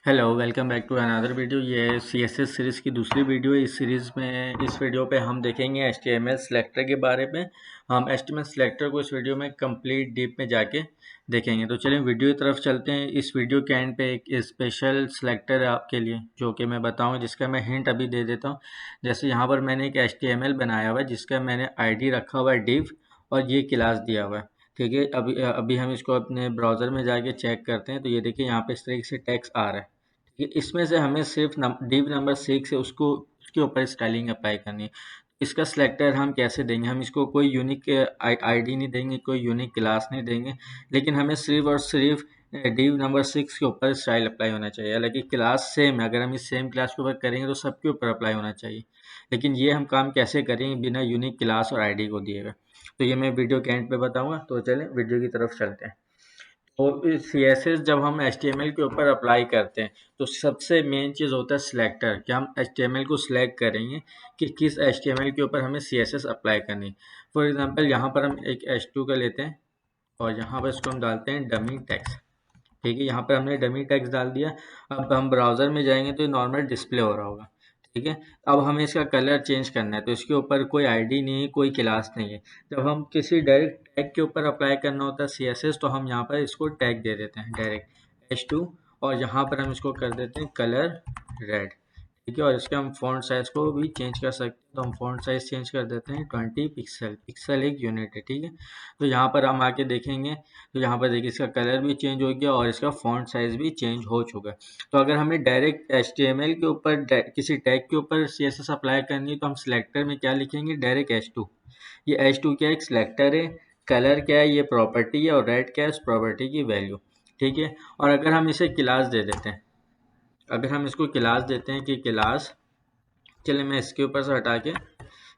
Hello welcome back to another video. ये CSS series की दूसरी वीडियो है। इस वीडियो पे हम देखेंगे HTML सेलेक्टर के बारे में। हम HTML सेलेक्टर को इस वीडियो में कंप्लीट डीप में जाके देखेंगे। तो चलिए वीडियो की तरफ चलते हैं। इस वीडियो के एंड पे एक स्पेशल सेलेक्टर है आपके लिए, जो कि मैं बताऊँ, जिसका मैं हिंट अभी दे देता हूँ। जैसे यहाँ पर मैंने एक HTML बनाया हुआ है जिसका मैंने ID रखा हुआ है div, और ये क्लास दिया हुआ है। ठीक है, अभी अभी हम इसको अपने ब्राउज़र में जाके चेक करते हैं। तो ये देखिए यहाँ पे इस तरीके से टेक्स्ट आ रहा है। इसमें से हमें सिर्फ div नंबर 6 से उसको उसके ऊपर स्टाइलिंग अप्लाई करनी है। इसका सिलेक्टर हम कैसे देंगे? हम इसको कोई यूनिक आईडी नहीं देंगे, कोई यूनिक क्लास नहीं देंगे, लेकिन हमें सिर्फ और सिर्फ div नंबर 6 के ऊपर स्टाइल अप्लाई होना चाहिए। हालांकि क्लास सेम है, अगर हम इस सेम क्लास के ऊपर करेंगे तो सबके ऊपर अप्लाई होना चाहिए, लेकिन ये हम काम कैसे करेंगे बिना यूनिक क्लास और आईडी को दिए हुए? तो ये मैं वीडियो के एंड पे बताऊंगा। तो चलें वीडियो की तरफ चलते हैं। तो CSS जब हम HTML के ऊपर अप्लाई करते हैं तो सबसे मेन चीज़ होता है सिलेक्टर, कि हम HTML को सिलेक्ट करेंगे कि किस HTML के ऊपर हमें CSS अप्लाई करनी है। फॉर एग्जांपल यहाँ पर हम एक H2 का लेते हैं और यहाँ पर इसको हम डालते हैं डमी टेक्स्ट। ठीक है, यहाँ पर हमने डमी टेक्स्ट डाल दिया। अब हम ब्राउज़र में जाएंगे तो नॉर्मल डिस्प्ले हो रहा होगा। ठीक है, अब हमें इसका कलर चेंज करना है, तो इसके ऊपर कोई आईडी नहीं है, कोई क्लास नहीं है। जब हम किसी डायरेक्ट टैग के ऊपर अप्लाई करना होता है CSS, तो हम यहाँ पर इसको टैग दे देते हैं डायरेक्ट H2, और यहाँ पर हम इसको कर देते हैं कलर रेड। ठीक है, और इसके हम फॉन्ट साइज को भी चेंज कर सकते हैं। तो हम फॉन्ट साइज चेंज कर देते हैं 20 पिक्सल। पिक्सल एक यूनिट है। ठीक है, तो यहाँ पर हम आके देखेंगे तो यहाँ पर देखिए इसका कलर भी चेंज हो गया और इसका फॉन्ट साइज भी चेंज हो चुका है। तो अगर हमें डायरेक्ट HTML के ऊपर किसी टैग के ऊपर CSS अप्लाई करनी है तो हम सिलेक्टर में क्या लिखेंगे? Direct H2। ये H2 क्या है? एक सिलेक्टर है। कलर क्या है? ये प्रॉपर्टी है। और रेड क्या है? उस प्रॉपर्टी की वैल्यू। ठीक है, और अगर हम इसे क्लास दे देते हैं, अगर हम इसको क्लास देते हैं कि क्लास, चलिए मैं इसके ऊपर से हटा के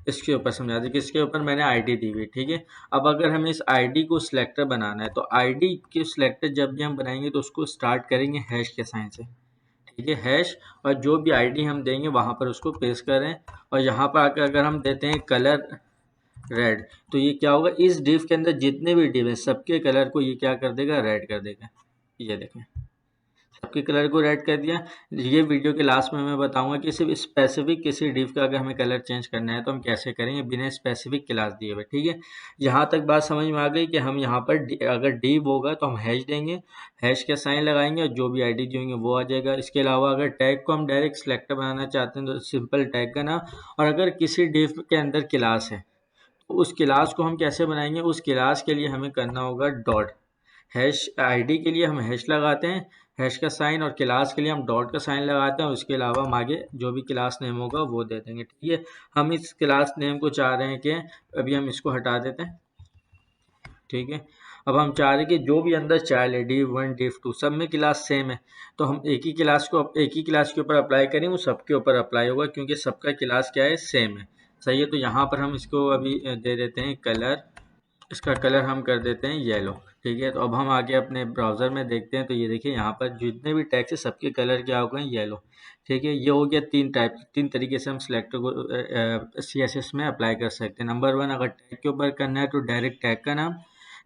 इसके ऊपर समझा दी कि इसके ऊपर मैंने आईडी दी हुई। ठीक है, अब अगर हमें इस आईडी को सिलेक्टर बनाना है तो आईडी के सिलेक्टर जब भी हम बनाएंगे तो उसको स्टार्ट करेंगे हैश के साइन से। ठीक है, हैश, और जो भी आईडी हम देंगे वहां पर उसको पेस्ट करें। और यहाँ पर आकर अगर हम देते हैं कलर रेड, तो ये क्या होगा? इस डिव के अंदर जितने भी डिव है सबके कलर को ये क्या कर देगा? रेड कर देगा। ये देखें, सबके कलर को रेड कर दिया। ये वीडियो के लास्ट में मैं बताऊंगा कि सिर्फ स्पेसिफिक किसी डिव का अगर हमें कलर चेंज करना है तो हम कैसे करेंगे बिना स्पेसिफिक क्लास दिए हुए। ठीक है, यहाँ तक बात समझ में आ गई कि हम यहाँ पर अगर डिव होगा तो हम हैश देंगे, हैश का साइन लगाएंगे और जो भी आईडी देंगे वो आ जाएगा। इसके अलावा अगर टैग को हम डायरेक्ट सिलेक्टर बनाना चाहते हैं तो सिंपल टैग का नाम, और अगर किसी डिव के अंदर क्लास है तो उस क्लास को हम कैसे बनाएंगे? उस क्लास के लिए हमें करना होगा डॉट। हैश आईडी के लिए हम हैश लगाते हैं, हैश का साइन, और क्लास के लिए हम डॉट का साइन लगाते हैं। उसके अलावा हम आगे जो भी क्लास नेम होगा वो दे देंगे। ठीक है, हम इस क्लास नेम को चाह रहे हैं कि अभी हम इसको हटा देते हैं। ठीक है, अब हम चाह रहे हैं कि जो भी अंदर चाइल्ड है div1 div2 सब में क्लास सेम है, तो हम एक ही क्लास के ऊपर अप्लाई करें, वो सबके ऊपर अप्लाई होगा क्योंकि सबका क्लास क्या है? सेम है। सही है, तो यहाँ पर हम इसको अभी दे देते हैं कलर, इसका कलर हम कर देते हैं येलो। ठीक है, तो अब हम आगे अपने ब्राउज़र में देखते हैं। तो ये देखिए यहाँ पर जितने भी टैक्स है सबके कलर क्या हो गए? येलो। ठीक है, ये हो गया तीन तरीके से हम सिलेक्टर को CSS में अप्लाई कर सकते हैं। नंबर 1, अगर टैग के ऊपर करना है तो डायरेक्ट टैग का नाम।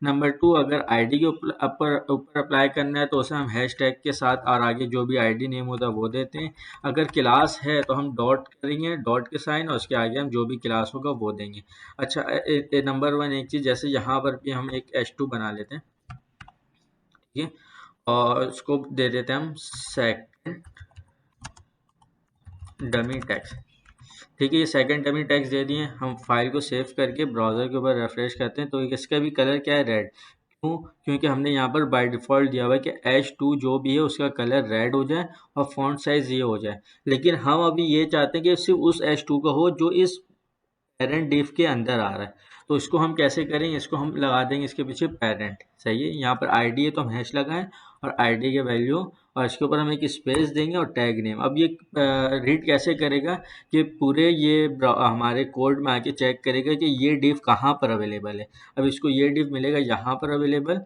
नंबर 2, अगर आईडी के ऊपर अप्लाई करना है तो उसे हम हैश टैग के साथ और आगे जो भी आईडी नेम होता है वो देते हैं। अगर क्लास है तो हम डॉट करेंगे, डॉट के साइन, और उसके आगे हम जो भी क्लास होगा वो देंगे। अच्छा, नंबर 1 एक चीज़, जैसे यहाँ पर भी हम एक H2 बना लेते हैं। ठीक है, और उसको दे देते हैं हम सेकंड डमी टैक्स। ठीक है, ये सेकंड डमी टैक्स दे दिए। हम फाइल को सेव करके ब्राउज़र के ऊपर रेफ्रेश करते हैं तो इसका भी कलर क्या है? रेड। क्यों? क्योंकि हमने यहाँ पर बाय डिफ़ॉल्ट दिया हुआ है कि H2 जो भी है उसका कलर रेड हो जाए और फॉन्ट साइज ये हो जाए, लेकिन हम अभी ये चाहते हैं कि सिर्फ उस H2 का हो जो इस पेरेंट डिफ के अंदर आ रहा है। तो इसको हम कैसे करेंगे? इसको हम लगा देंगे इसके पीछे पेरेंट। सही है, यहाँ पर आईडी है तो हम हैश लगाएं और आईडी के वैल्यू, और इसके ऊपर हम एक स्पेस देंगे और टैग नेम। अब ये रीड कैसे करेगा कि पूरे ये हमारे कोड में आके चेक करेगा कि ये डिफ कहाँ पर अवेलेबल है। अब इसको ये डिफ मिलेगा यहाँ पर अवेलेबल।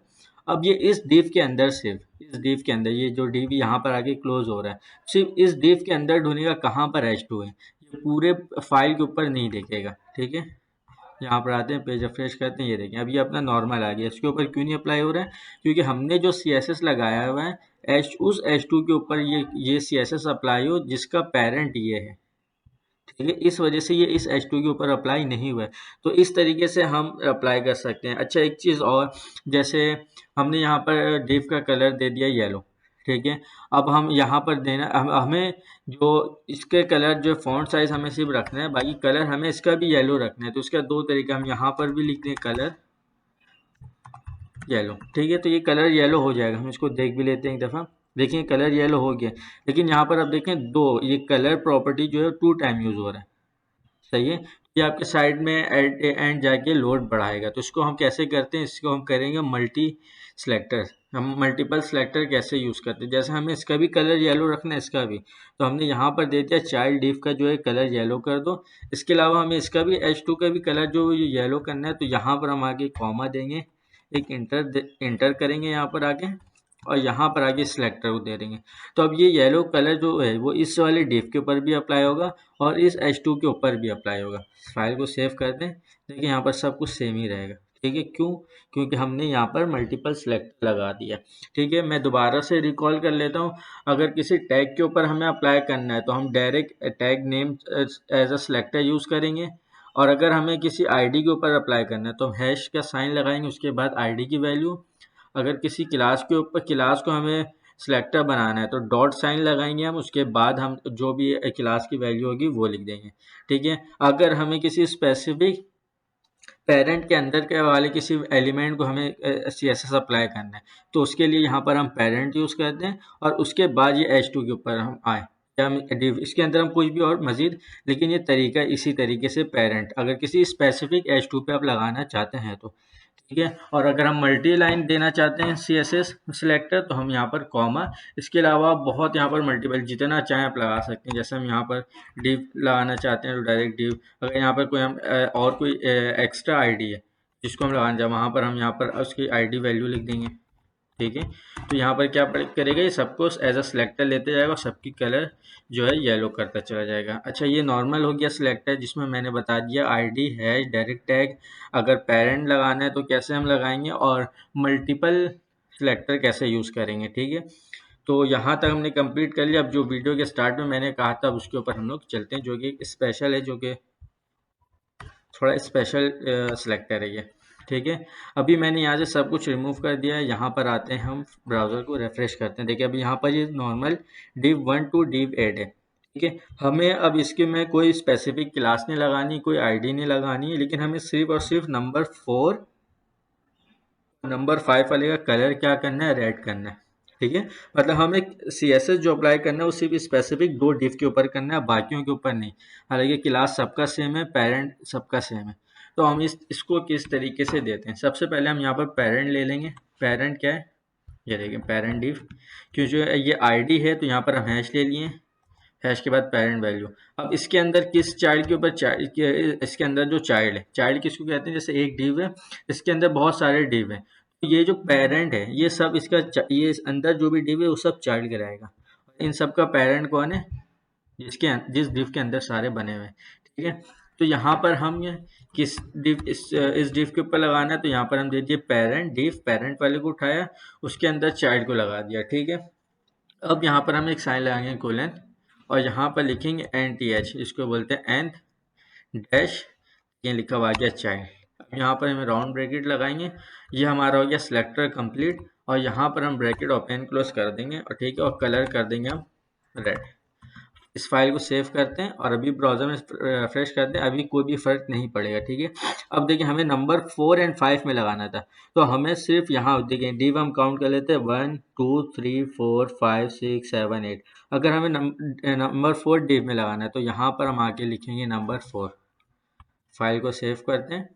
अब ये इस डिफ के अंदर, सिर्फ इस डिफ के अंदर, ये जो डिफ यहाँ पर आके क्लोज हो रहा है, सिर्फ इस डिफ के अंदर ढूंढेगा कहाँ पर H2 है। ये पूरे फाइल के ऊपर नहीं देखेगा। ठीक है, यहाँ पर आते हैं, पेज रिफ्रेश करते हैं, ये देखें अब ये अपना नॉर्मल आ गया। इसके ऊपर क्यों नहीं अप्लाई हो रहा है? क्योंकि हमने जो CSS लगाया हुआ है उस H2 के ऊपर ये CSS अप्लाई हो जिसका पेरेंट ये है, ठीक है। इस वजह से ये इस H2 के ऊपर अप्लाई नहीं हुआ है। तो इस तरीके से हम अप्लाई कर सकते हैं। अच्छा, एक चीज़ और, जैसे हमने यहाँ पर डिव का कलर दे दिया येलो, ठीक है। अब हम यहाँ पर देना हमें जो इसके कलर जो फॉन्ट साइज हमें सिर्फ रखना है, बाकी कलर हमें इसका भी येलो रखना है। तो इसका दो तरीका, हम यहाँ पर भी लिख दें कलर येलो, ठीक है। तो ये कलर येलो हो जाएगा। हम इसको देख भी लेते हैं एक दफ़ा। देखिए कलर येलो हो गया, लेकिन यहाँ पर अब देखें ये कलर प्रॉपर्टी जो है 2 टाइम यूज़ हो रहा है, सही है। ये आपके साइड में एंड जाके लोड बढ़ाएगा। तो इसको हम कैसे करते हैं, इसको हम करेंगे मल्टी सिलेक्टर। हम मल्टीपल सिलेक्टर कैसे यूज़ करते हैं, जैसे हमें इसका भी कलर येलो रखना है, इसका भी, तो हमने यहाँ पर दे दिया चाइल्ड डिव का जो है कलर येलो कर दो। इसके अलावा हमें इसका भी H2 का भी कलर जो येलो करना है, तो यहाँ पर हम आगे कॉमा देंगे, एक इंटर करेंगे यहाँ पर आगे, और यहाँ पर आगे सिलेक्टर को दे देंगे। तो अब ये येलो कलर जो है वो इस वाले डिव के ऊपर भी अप्लाई होगा और इस H2 के ऊपर भी अप्लाई होगा। फाइल को सेव कर दें। देखिए यहाँ पर सब कुछ सेम ही रहेगा, ठीक है। क्यों? क्योंकि हमने यहाँ पर मल्टीपल सेलेक्ट लगा दिया, ठीक है। मैं दोबारा से रिकॉल कर लेता हूँ। अगर किसी टैग के ऊपर हमें अप्लाई करना है तो हम direct tag name as a selector use करेंगे, और अगर हमें किसी आईडी के ऊपर अप्लाई करना है तो हम हैश का साइन लगाएंगे, उसके बाद आईडी की वैल्यू। अगर किसी क्लास के ऊपर, क्लास को हमें सिलेक्टर बनाना है तो डॉट साइन लगाएंगे हम, उसके बाद हम जो भी क्लास की वैल्यू होगी वो लिख देंगे, ठीक है। अगर हमें किसी स्पेसिफिक पेरेंट के अंदर के वाले किसी एलिमेंट को हमें CSS अप्लाई करना है तो उसके लिए यहाँ पर हम पेरेंट यूज़ करते हैं, और उसके बाद ये H2 के ऊपर हम आए, या हम div इसके अंदर हम कुछ भी और मज़ीद, लेकिन ये तरीका इसी तरीके से पेरेंट अगर किसी स्पेसिफिक H2 पे आप लगाना चाहते हैं तो, ठीक है। और अगर हम मल्टी लाइन देना चाहते हैं CSS सिलेक्टर तो हम यहाँ पर कॉमा, इसके अलावा बहुत यहाँ पर मल्टीपल जितना चाहें आप लगा सकते हैं। जैसे हम यहाँ पर डिव लगाना चाहते हैं तो डायरेक्ट डिव, अगर यहाँ पर कोई हम और कोई एक्स्ट्रा आईडी है जिसको हम लगाना चाहें, वहाँ पर हम यहाँ पर उसकी आईडी वैल्यू लिख देंगे, ठीक है। तो यहाँ पर क्या करेगा, ये सबको एज अ सिलेक्टर लेते जाएगा और सबकी कलर जो है येलो करता चला जाएगा। अच्छा, ये नॉर्मल हो गया सिलेक्टर, जिसमें मैंने बता दिया आईडी है डायरेक्ट टैग, अगर पेरेंट लगाना है तो कैसे हम लगाएंगे, और मल्टीपल सिलेक्टर कैसे यूज़ करेंगे, ठीक है। तो यहाँ तक हमने कंप्लीट कर लिया। अब जो वीडियो के स्टार्ट में मैंने कहा था उसके ऊपर हम लोग चलते हैं, जो कि स्पेशल है, जो कि थोड़ा स्पेशल सिलेक्टर है ये, ठीक है। अभी मैंने यहाँ से सब कुछ रिमूव कर दिया है। यहाँ पर आते हैं, हम ब्राउज़र को रिफ्रेश करते हैं। देखिए अभी यहाँ पर ये नॉर्मल div1 to div8 है, ठीक है। हमें अब इसके में कोई स्पेसिफिक क्लास नहीं लगानी, कोई आईडी नहीं लगानी है, लेकिन हमें सिर्फ और सिर्फ नंबर 4 नंबर 5 वाले का कलर क्या करना है, रेड करना है, ठीक है। मतलब हमें CSS जो अप्लाई करना है वो सिर्फ स्पेसिफिक 2 डिव के ऊपर करना है, बाकियों के ऊपर नहीं। हालांकि क्लास सबका सेम है, पेरेंट सबका सेम है। तो हम इसको किस तरीके से देते हैं, सबसे पहले हम यहाँ पर पेरेंट ले लेंगे। पेरेंट क्या है, ये देखिए पेरेंट डिव, क्योंकि ये आईडी है तो यहाँ पर हम हैश ले लिए, हैश के बाद पेरेंट वैल्यू। अब इसके अंदर किस चाइल्ड के ऊपर, इसके अंदर जो चाइल्ड है, चाइल्ड किसको कहते हैं, जैसे एक डिव है, इसके अंदर बहुत सारे डिव हैं, तो ये जो पेरेंट है ये सब इसका ये अंदर जो भी डिव है वो सब चाइल्ड कहलाएगा। इन सब का पेरेंट कौन है, जिस डिव के अंदर सारे बने हुए हैं, ठीक है। तो यहाँ पर हम ये किस डिव, इस डिव के ऊपर लगाना है, तो यहाँ पर हम दे दिए पेरेंट डिव, पेरेंट वाले को उठाया, उसके अंदर चाइल्ड को लगा दिया, ठीक है। अब यहाँ पर हम एक साइन लगाएंगे कोलन, और यहाँ पर लिखेंगे NTH, इसको बोलते हैं nth डैश, ये लिखा हुआ आ गया चाइल्ड। अब यहाँ पर हम राउंड ब्रैकेट लगाएंगे, ये हमारा हो गया सिलेक्टर कंप्लीट, और यहाँ पर हम ब्रैकेट ओपन क्लोज कर देंगे, और ठीक है, और कलर कर देंगे हम रेड। इस फाइल को सेव करते हैं और अभी ब्राउज़र में रिफ्रेश करते हैं, अभी कोई भी फ़र्क नहीं पड़ेगा, ठीक है। अब देखिए हमें नंबर 4 और 5 में लगाना था, तो हमें सिर्फ यहाँ देखिए डिव हम काउंट कर लेते हैं 1 2 3 4 5 6 7 8। अगर हमें नंबर 4 डिव में लगाना है तो यहाँ पर हम आके लिखेंगे नंबर 4। फाइल को सेव करते हैं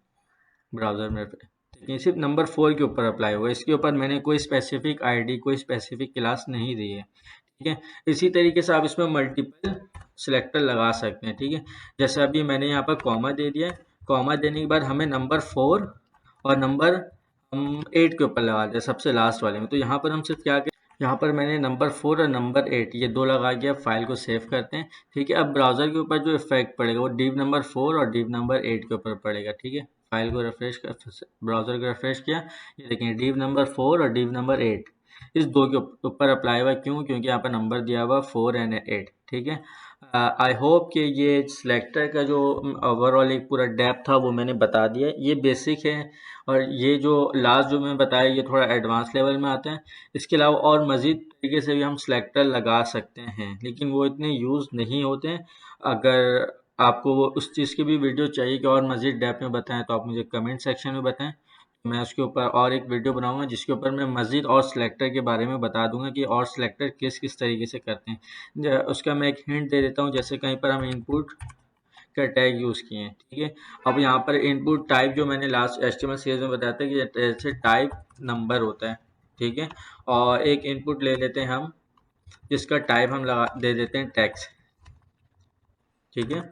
ब्राउज़र में, देखिए सिर्फ नंबर 4 के ऊपर अप्लाई होगा, इसके ऊपर मैंने कोई स्पेसिफिक आईडी, कोई स्पेसिफिक क्लास नहीं दी है, ठीक है। इसी तरीके से आप इसमें मल्टीपल सिलेक्टर लगा सकते हैं, ठीक है। जैसे अभी मैंने यहाँ पर कॉमा दे दिया है, कॉमा देने के बाद हमें नंबर 4 और नंबर हम 8 के ऊपर लगा दिया, सबसे लास्ट वाले में। तो यहाँ पर हम सिर्फ क्या करें, यहाँ पर मैंने नंबर 4 और नंबर 8 ये दो लगा दिया। फाइल को सेव करते हैं, ठीक है। अब ब्राउज़र के ऊपर जो इफेक्ट पड़ेगा वो डिव नंबर 4 और डिव नंबर 8 के ऊपर पड़ेगा, ठीक है। फाइल को रिफ्रेश कर, ब्राउज़र को रिफ्रेश किया, ये देखें डिव नंबर 4 और डिव नंबर 8, इस दो के ऊपर अप्लाई हुआ। क्यों? क्योंकि यहाँ पर नंबर दिया हुआ 4 एंड 8। ठीक है, आई होप कि ये सिलेक्टर का जो ओवरऑल एक पूरा डेप्थ था वो मैंने बता दिया। ये बेसिक है, और ये जो लास्ट जो मैंने बताया ये थोड़ा एडवांस लेवल में आता है। इसके अलावा और मज़ीद तरीके से भी हम सिलेक्टर लगा सकते हैं, लेकिन वो इतने यूज़ नहीं होते हैं। अगर आपको वो उस चीज़ की भी वीडियो चाहिए कि और मज़ीद डेप्थ में बताएं, तो आप मुझे कमेंट सेक्शन में बताएं। मैं उसके ऊपर और एक वीडियो बनाऊंगा जिसके ऊपर मैं मज़ीद और सिलेक्टर के बारे में बता दूंगा कि और सिलेक्टर किस किस तरीके से करते हैं। उसका मैं एक हिंट दे देता हूँ। जैसे कहीं पर हम इनपुट का टैग यूज़ किए हैं, ठीक है। अब यहाँ पर इनपुट टाइप जो मैंने लास्ट एचटीएमएल सीरीज में बताया था कि जैसे टाइप नंबर होता है, ठीक है। और एक इनपुट ले लेते हैं हम जिसका टाइप हम लगा दे देते हैं टेक्स्ट, ठीक है।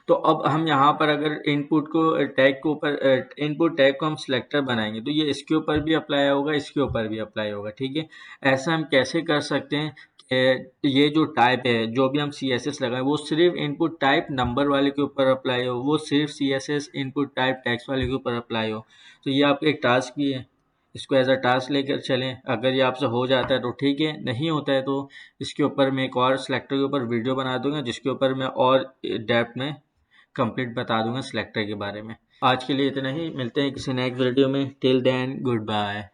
तो अब हम यहाँ पर अगर इनपुट को टैग के ऊपर इनपुट टैग को हम सिलेक्टर बनाएंगे तो ये इसके ऊपर भी अप्लाई होगा, इसके ऊपर भी अप्लाई होगा, ठीक है। ऐसा हम कैसे कर सकते हैं कि ये जो टाइप है, जो भी हम CSS लगाए वो सिर्फ इनपुट टाइप नंबर वाले के ऊपर अप्लाई हो, वो सिर्फ CSS इनपुट टाइप टेक्स्ट वाले के ऊपर अप्लाई हो। तो ये आपका एक टास्क भी है, इसको एज अ टास्क लेकर चलें। अगर ये आपसे हो जाता है तो ठीक है, नहीं होता है तो इसके ऊपर मैं एक और सिलेक्टर के ऊपर वीडियो बना दूंगा जिसके ऊपर मैं और डेप्थ में कंप्लीट बता दूंगा सिलेक्टर के बारे में। आज के लिए इतना ही, मिलते हैं किसी नेक्स्ट वीडियो में। Till then good bye.